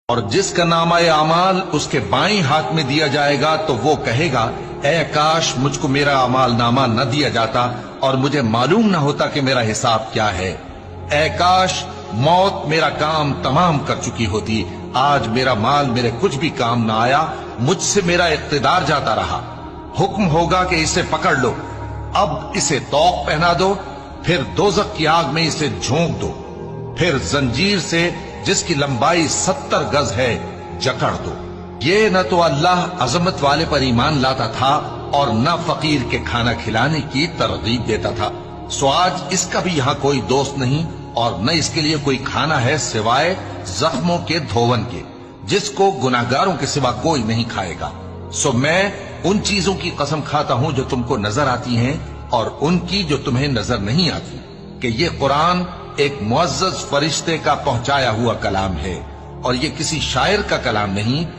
اور جس کا نامہ اعمال اس کے بائیں ہاتھ میں دیا جائے گا تو وہ کہے گا اے کاش مجھ کو میرا اعمال نامہ نہ دیا جاتا اور مجھے معلوم نہ ہوتا کہ میرا حساب کیا ہے۔ اے کاش موت میرا کام تمام کر چکی ہوتی، آج میرا مال میرے کچھ بھی کام نہ آیا، مجھ سے میرا اقتدار جاتا رہا۔ حکم ہوگا کہ اسے پکڑ لو، اب اسے طوق پہنا دو، پھر دوزخ کی آگ میں اسے جھونک دو، پھر زنجیر سے جس کی لمبائی 70 گز ہے جکڑ دو۔ یہ نہ تو اللہ عظمت والے پر ایمان لاتا تھا اور نہ فقیر کے کھانا کھلانے کی ترغیب دیتا تھا، سو آج اس کا بھی یہاں کوئی دوست نہیں اور نہ اس کے لیے کوئی کھانا ہے سوائے زخموں کے دھون کے، جس کو گناہگاروں کے سوا کوئی نہیں کھائے گا۔ سو میں ان چیزوں کی قسم کھاتا ہوں جو تم کو نظر آتی ہیں اور ان کی جو تمہیں نظر نہیں آتی، کہ یہ قرآن ایک معزز فرشتے کا پہنچایا ہوا کلام ہے اور یہ کسی شاعر کا کلام نہیں